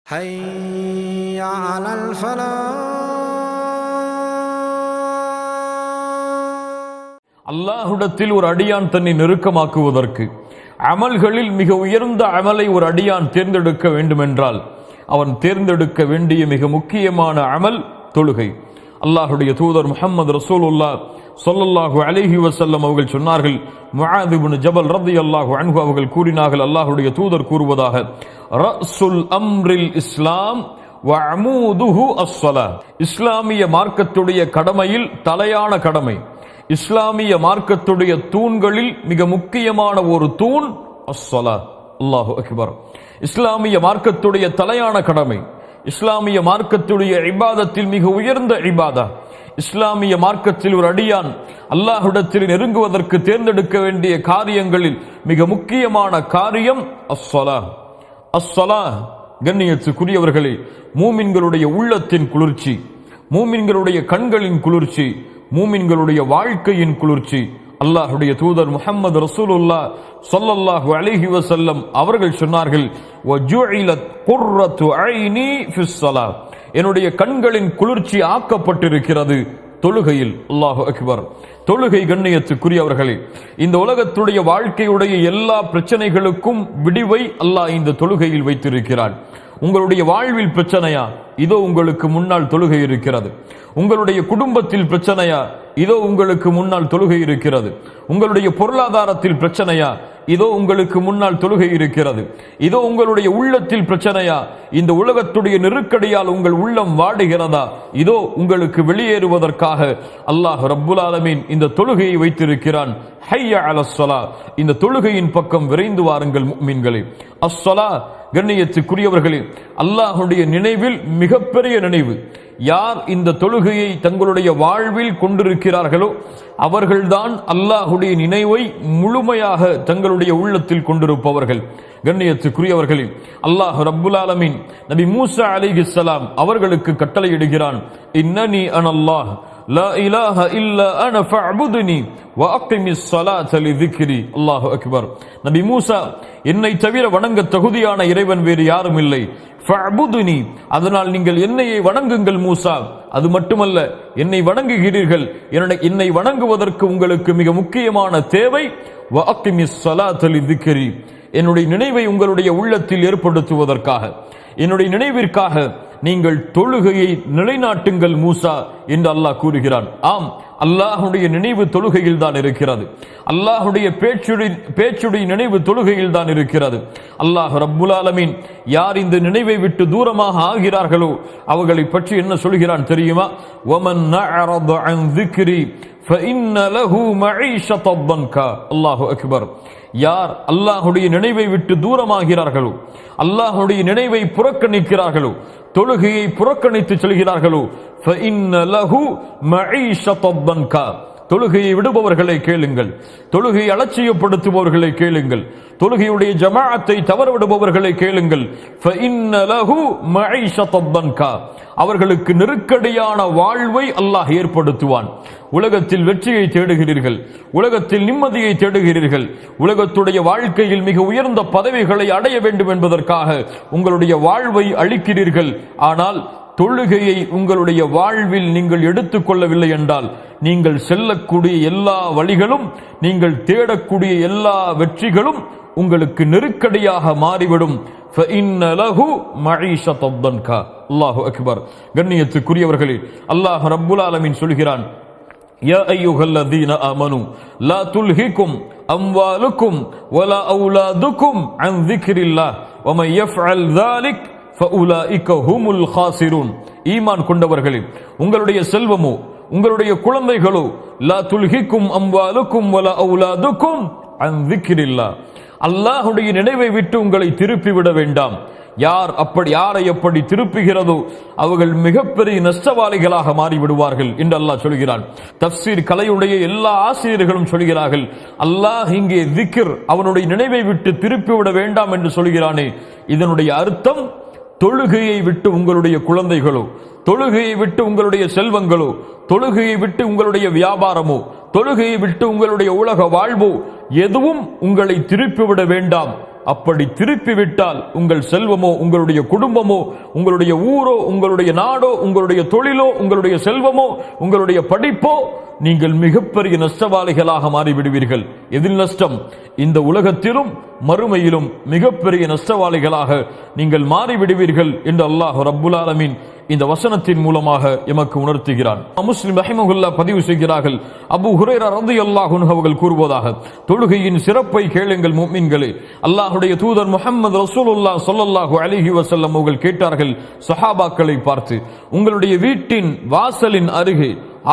حي على الفلاح. அல்லாஹ்விடத்தில் ஒரு அடியான் தன்னை நெருக்கமாக்குவதற்கு அமல்களில் மிக உயர்ந்த அமலை ஒரு அடியான் தேர்ந்தெடுக்க வேண்டுமென்றால் அவன் தேர்ந்தெடுக்க வேண்டிய மிக முக்கியமான அமல் தொழுகை. அல்லாஹுடைய தூதர் முஹம்மது ரசூலுல்லாஹ் ஸல்லல்லாஹு அலைஹி வஸல்லம் அவர்கள் சொன்னார்கள், முஆத் இப்னு ஜபல் ரலியல்லாஹு அன்ஹு அவர்கள் கூறினார்கள், அல்லாஹுடைய தூதர் கூறுவதாக, ரஸுல் அம்ரில் இஸ்லாம் வ அமூதுஹு அஸ்ஸலாத். இஸ்லாமிய மார்க்கத்துடைய கடமையில் தலையான கடமை, இஸ்லாமிய மார்க்கத்துடைய தூண்களில் மிக முக்கியமான ஒரு தூண் அஸ்ஸலாத். அல்லாஹு அக்பர். இஸ்லாமிய மார்க்கத்துடைய தலையான கடமை, இஸ்லாமிய மார்க்கத்துடைய இபாதத்தில் மிக உயர்ந்த இபாதா. இஸ்லாமிய மார்க்கத்தில் ஒரு அடியான் அல்லாஹ்விடத்தில் நெருங்குவதற்கு தேர்ந்தெடுக்க வேண்டிய காரியங்களில் மிக முக்கியமான காரியம் அஸ்ஸலா. அஸ்ஸலா கண்ணியத்துக்குரியவர்களே, மூமின்களுடைய உள்ளத்தின் குளிர்ச்சி, மூமின்களுடைய கண்களின் குளிர்ச்சி, மூமின்களுடைய வாழ்க்கையின் குளிர்ச்சி. அல்லாஹுடைய தூதர் முஹம்மது ரசூலுல்லாஹ் ஸல்லல்லாஹு அலைஹி வஸல்லம் அவர்கள் சொன்னார்கள், வஜுஇலத் குர்ரத்து ஐனி ஃபிஸ் ஸலாத். என்னுடைய கண்களின் குளிர்ச்சி ஆக்கப்பட்டிருக்கிறது தொழுகையில். அல்லாஹு அக்பர். தொழுகை கண்ணியத்துக்குரியவர்களே, இந்த உலகத்துடைய வாழ்க்கையுடைய எல்லா பிரச்சனைகளுக்கும் விடிவை அல்லாஹ் இந்த தொழுகையில் வைத்திருக்கிறான். உங்களுடைய வாழ்வில் பிரச்சனையா, இதோ உங்களுக்கு முன்னால் தொழுகை இருக்கிறது. உங்களுடைய குடும்பத்தில் பிரச்சனையா, இதோ உங்களுக்கு முன்னால் தொழுகை இருக்கிறது. உங்களுடைய பொருளாதாரத்தில் பிரச்சனையா, இதோ உங்களுக்கு முன்னால் தொழுகை இருக்கிறது. இதோ உங்களுடைய உள்ளத்தில் பிரச்சனையா, இந்த உலகத்துடைய நெருக்கடியால் உங்கள் உள்ளம் வாடுகிறதா, இதோ உங்களுக்கு வெளியேறுவதற்காக அல்லாஹ் ரப்புல் ஆலமீன் இந்த தொழுகையை வைத்திருக்கிறான். ஹய்ய அலஸ் ஸலா. இந்த தொழுகையின் பக்கம் விரைந்து வாருங்கள் முஃமின்களே. அஸ்ஸலா கண்ணியத்துக்குரியவர்களே, அல்லாஹுடைய நினைவில் மிகப்பெரிய நினைவு. யார் இந்த தொழுகையை தங்களுடைய வாழ்வில் கொண்டிருக்கிறார்களோ அவர்கள்தான் அல்லாஹுடைய நினைவை முழுமையாக தங்களுடைய உள்ளத்தில் கொண்டிருப்பவர்கள். கண்ணியத்துக்குரியவர்களே, அல்லாஹ் ரப்புல் ஆலமீன் நபி மூசா அலைஹிஸ்ஸலாம் அவர்களுக்கு கட்டளையிடுகிறான், இன்னனி அனல்லாஹ் லா இலாஹ இல்லா அன ஃபஅபுதுனி வ அகிமிஸ் ஸலாத லிذிக்ரி. அல்லாஹு அக்பர். நபி மூசா, என்னை தவிர வணங்க தகுதியான இறைவன் வேறு யாரும் இல்லை. ஃபஅபுதுனி, அதனால் நீங்கள் என்னையே வணங்குங்கள் மூசா. அது மட்டுமல்ல, என்னை வணங்குகிறீர்கள், என்னை வணங்குவதற்கு உங்களுக்கு மிக முக்கியமான தேவை வ அகிமிஸ் ஸலாத லிذிக்ரி, என்னுடைய நினைவை உங்களுடைய உள்ளத்தில் ஏற்படுத்துவதற்காக, என்னுடைய நினைவிற்காக நீங்கள் தொழுகையை நிலைநாட்டுங்கள் மூசா என்று அல்லாஹ் கூறுகிறான். ஆம், அல்லாஹுடைய நினைவு தொழுகையில் தான் இருக்கிறது. அல்லாஹுடைய பேச்சுடைய நினைவு தொழுகையில் தான் இருக்கிறது. அல்லாஹ் ரப்புல் ஆலமீன் யார் இந்த நினைவை விட்டு தூரமாக ஆகிறார்களோ அவர்களை பற்றி என்ன சொல்கிறான் தெரியுமா? வமன் நஅரத அன் ذிக்ரி ஃபஇன்ன லஹு மஈஷத ضنகா. அல்லாஹு அக்பர். யார் அல்லாஹுடைய நினைவை விட்டு தூரமாகிறார்களோ, அல்லாஹுடைய நினைவை புறக்கணிக்கிறார்களோ, தொழுகையை புறக்கணித்து செல்கிறார்களோ, ஃபஇன்ன லஹு மஈஷத ضنகா. தொழுகையை விடுபவர்களை கேளுங்கள், தொழுகையை அலட்சியப்படுத்துபவர்களை கேளுங்கள், தொழுகையுடைய ஜமாஅத்தை தவறவிடுபவர்களை கேளுங்கள். ஃபஇன்ன லஹு மஈஷத ضنகா. அவர்களுக்கு நெருக்கடியான வாழ்வை அல்லாஹ் ஏற்படுத்துவான். உலகத்தில் வெற்றியை தேடுகிறீர்கள், உலகத்தில் நிம்மதியை தேடுகிறீர்கள், உலகத்துடைய வாழ்க்கையில் மிக உயர்ந்த பதவிகளை அடைய வேண்டும் என்பதற்காக உங்களுடைய வாழ்வை அளிக்கிறீர்கள். ஆனால் தொழுகையை உங்களுடைய வாழ்வில் நீங்கள் எடுத்துக்கொள்ளவில்லை என்றால் நீங்கள் செல்லக்கூடிய எல்லா வழிகளும், நீங்கள் தேடக்கூடிய எல்லா வெற்றிகளும் உங்களுக்கு நெருக்கடியாக மாறிவிடும். ஃபஇன்ன லஹு மஈஷத ضنகா. அல்லாஹு அக்பர். கண்ணியத்துக்குரியவர்களே, அல்லாஹ் ரப்புல் ஆலமீன் சொல்கிறான், யா அய்யுஹல்லதீன ஆமனு லா துல்ஹிகும் அம்வாலுக்கும் வலா அவுலாதுக்கும் அன் ذிக்ரில்லாஹ் வமன் யஃஅல் ذلك ஃபஉலாயிக ஹுமுல் காசிரூன். ஈமான் கொண்டவர்களே, உங்களுடைய செல்வமோ உங்களுடைய குழந்தைகளோ, லா துல்ஹிகும் அம்வாலுக்கும் வலா அவுலாதுக்கும் அன் ذிக்ரில்லாஹ், அல்லாஹ்வுடைய நினைவை விட்டு உங்களை திருப்பிவிட வேண்டாம். யாரை எப்படி திருப்புகிறதோ அவர்கள் மிகப்பெரிய நஷ்டவாளிகளாக மாறிவிடுவார்கள் என்று அல்லாஹ் சொல்கிறான். தஃப்சீர் கலையுடைய எல்லா ஆசிரியர்களும் சொல்கிறார்கள், அல்லாஹ் இங்கே திக்ர், அவனுடைய நினைவை விட்டு திருப்பிவிட வேண்டாம் என்று சொல்கிறானே, இதனுடைய அர்த்தம் தொழுகையை விட்டு உங்களுடைய குழந்தைகளோ, தொழுகையை விட்டு உங்களுடைய செல்வங்களோ, தொழுகையை விட்டு உங்களுடைய வியாபாரமோ, தொழுகையை விட்டு உங்களுடைய உலக வாழ்வோ எதுவும் உங்களை திருப்பிவிட வேண்டாம். அப்படி திருப்பிவிட்டால் உங்கள் செல்வமோ, உங்களுடைய குடும்பமோ, உங்களுடைய ஊரோ, உங்களுடைய நாடோ, உங்களுடைய தொழிலோ, உங்களுடைய செல்வமோ, உங்களுடைய படிப்போ, நீங்கள் மிகப்பெரிய நஷ்டவாளிகளாக மாறிவிடுவீர்கள். எதில் நஷ்டம்? இந்த உலகத்திலும் மறுமையிலும் மிகப்பெரிய நஷ்டவாளிகளாக நீங்கள் மாறிவிடுவீர்கள் என்று அல்லாஹ் ரப்புல் ஆலமீன் இந்த வசனத்தின் மூலமாக எமக்கு உணர்த்துகிறான். முஸ்லிம் ரஹிமஹுல்லாஹ் பதிவு செய்கிறார்கள், அபூ ஹுரைரா ரலியல்லாஹு அன்ஹு அவர்கள் கூறுவதாக, தொழுகையின் சிறப்பை கேளுங்கள் முஃமின்களே. அல்லாஹ்வுடைய தூதர் முஹம்மது ரசூலுல்லாஹ் ஸல்லல்லாஹு அலைஹி வஸல்லம் அவர்கள் கேட்டார்கள் சஹாபாக்களை பார்த்து, உங்களுடைய வீட்டின் வாசலின் அருகே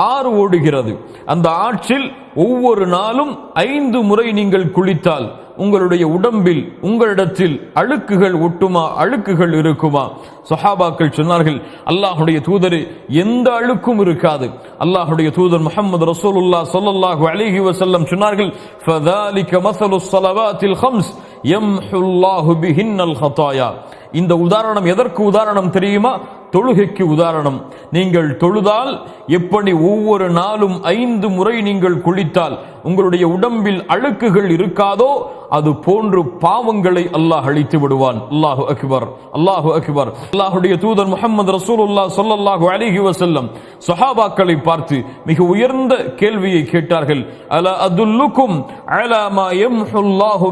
ஆறு ஓடுகிறது, அந்த ஆற்றில் ஒவ்வொரு நாளும் 5 முறை நீங்கள் குளித்தால் உங்களுடைய உடம்பில் உங்களிடத்தில் அழுக்குகள் ஒட்டுமா, அழுக்குகள் இருக்குமா? சஹாபாக்கள் சொன்னார்கள், அல்லாஹ்வுடைய தூதரே, எந்த அழுக்கும் இருக்காது. அல்லாஹ்வுடைய தூதர் முஹம்மது ரசூலுல்லாஹ் ஸல்லல்லாஹு அலைஹி வஸல்லம் சொன்னார்கள், ஃபதாலிக மஸலுஸ் ஸலவாத்தில் ஹம்ஸ் யம்ஹுல்லாஹு பிஹின்னல் ஹதாயா. இந்த உதாரணம் எதற்கு உதாரணம் தெரியுமா? தொழுகைக்கு உதாரணம். நீங்கள் தொழுதால் எப்படி ஒவ்வொரு நாளும் 5 முறை நீங்கள் குளித்தால் உங்களுடைய உடம்பில் அழுக்குகள் இருக்காதோ, அது போன்று பாவங்களை அல்லாஹ் அழித்து விடுவான். அல்லாஹு அக்பர், அல்லாஹு அக்பர். அல்லாஹ்வுடைய தூதர் முஹம்மது ரசூலுல்லாஹ் ஸல்லல்லாஹு அலைஹி வஸல்லம் சஹாபாக்களை பார்த்து மிக உயர்ந்த கேள்வியை கேட்டார்கள். அலா அதுல்லுக்கும் அலா மா யம்ஹுல்லாஹு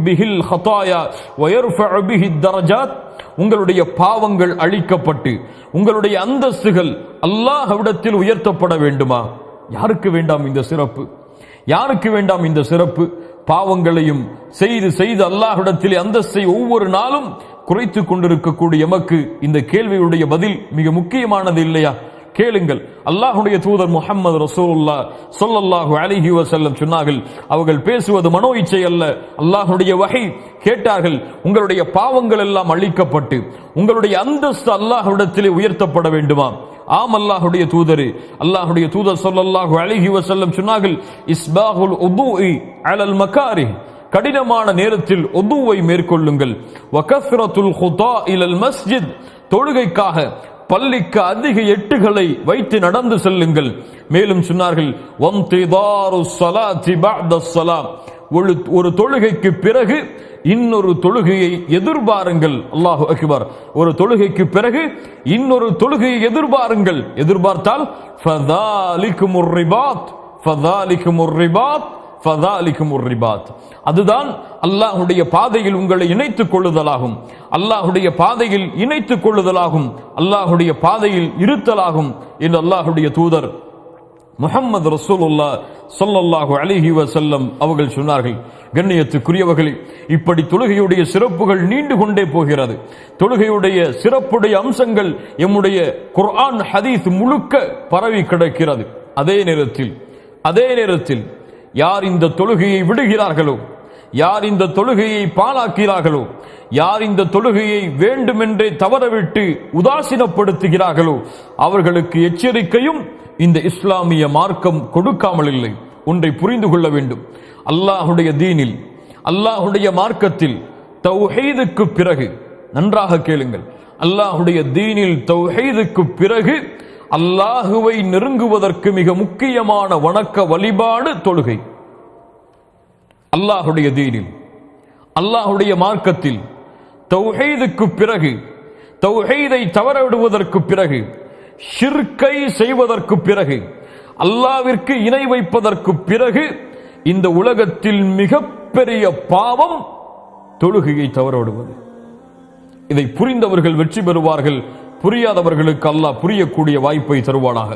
பிஹில் ஹதாயா வ யர்ஃபஉ பிஹி தரஜாத். உங்களுடைய பாவங்கள் அழிக்கப்பட்டு உங்களுடைய அந்தஸ்துகள் அல்லாஹ்விடத்தில் உயர்த்தப்பட வேண்டுமா? யாருக்கு வேண்டாம் இந்த சிறப்பு? யாருக்கு வேண்டாம் இந்த சிறப்பு? பாவங்களையும் செய்து செய்து அல்லாஹ்விடத்தில் அந்தஸ்தை ஒவ்வொரு நாளும் குறைத்துக் கொண்டிருக்கக்கூடிய எமக்கு இந்த கேள்வியுடைய பதில் மிக முக்கியமானது இல்லையா? கேளுங்கள். அல்லாஹ்வுடைய தூதர் முஹம்மது ரசூலுல்லாஹ் ஸல்லல்லாஹு அலைஹி வஸல்லம் சொன்னார்கள், அவர்கள் பேசுவது மனோ இச்சை அல்ல, அல்லாஹ்வுடைய வஹி. கேட்டார்கள், உங்களுடைய பாவங்கள் எல்லாம் அழிக்கப்பட்டு உங்களுடைய அந்தஸ்து அல்லாஹ்விடத்திலே உயர்த்தப்பட வேண்டுமா? ஆம் அல்லாஹ்வுடைய தூதரே. அல்லாஹ்வுடைய தூதர் ஸல்லல்லாஹு அலைஹி வஸல்லம் சொன்னார்கள், இஸ்பாகுல் உதுஇ அலல் மகாரிஹ். கடினமான நேரத்தில் உதுவை மேற்கொள்ளுங்கள். வகஸ்ரத்துல் குதா இலல் மஸ்ஜித். தொழுகைக்காக பள்ளிக்கு அதிக எட்டுகளை வைத்து நடந்து செல்லுங்கள். மேலும் சொன்னார்கள், வம்திதாரு ஸலாத்தி பஅத ஸலாம். ஒரு தொழுகைக்கு பிறகு இன்னொரு தொழுகையை எதிர்பாருங்கள். அல்லாஹு அக்பர். ஒரு தொழுகைக்கு பிறகு இன்னொரு தொழுகையை எதிர்பாருங்கள். எதிர்பார்த்தால் ஃபதாலிகுமுர் ரிபாத், ஃபதாலிகுமுர் ரிபாத், ஃபதாலிகுமுர் ரிபாத். அதுதான் அல்லாஹ்வுடைய பாதையில் உங்களை இணைத்துக் கொள்ளுதலாகும். அல்லாஹ்வுடைய பாதையில் இணைத்துக் கொள்ளுதலாகும். அல்லாஹ்வுடைய பாதையில் இருத்தலாகும் என்று அல்லாஹ்வுடைய தூதர் முஹம்மது ரசூலுல்லாஹ் ஸல்லல்லாஹு அலைஹி வஸல்லம் அவர்கள் சொன்னார்கள். கண்ணியத்துக்குரியவர்களே, இப்படி தொழுகையுடைய சிறப்புகள் நீண்டு கொண்டே போகிறது. தொழுகையுடைய சிறப்புடைய அம்சங்கள் எம்முடைய குர்ஆன் ஹதீஸ் முழுக்க பரவி கிடக்கிறது. அதே நேரத்தில் யார் இந்த தொழுகையை விடுகிறார்களோ, யார் இந்த தொழுகையை பாழாக்கிறார்களோ, யார் இந்த தொழுகையை வேண்டுமென்றே தவறவிட்டு உதாசீனப்படுத்துகிறார்களோ, அவர்களுக்கு எச்சரிக்கையும் இந்த இஸ்லாமிய மார்க்கம் கொடுக்காமல் இல்லை. ஒன்றை புரிந்து கொள்ள வேண்டும். அல்லாஹ்வுடைய தீனில், அல்லாஹ்வுடைய மார்க்கத்தில் தௌஹீதுக்கு பிறகு, நன்றாக கேளுங்கள், அல்லாஹ்வுடைய தீனில் தௌஹீதுக்கு பிறகு அல்லாஹுவை நெருங்குவதற்கு மிக முக்கியமான வணக்க வழிபாடு தொழுகை. அல்லாஹுடைய தீனில், அல்லாஹுடைய மார்க்கத்தில் தௌஹீதுக்கு பிறகு, தௌஹீதை தவறவிடுவதற்கு பிறகு, ஷிர்கை செய்வதற்கு பிறகு, அல்லாஹ்விற்கு இணை வைப்பதற்கு பிறகு இந்த உலகத்தில் மிகப்பெரிய பாவம் தொழுகையை தவறவிடுவது. இதை புரிந்தவர்கள் வெற்றி பெறுவார்கள். புரியாதவர்களுக்கு அல்லாஹ் புரியக்கூடிய வாய்ப்பை தருவானாக.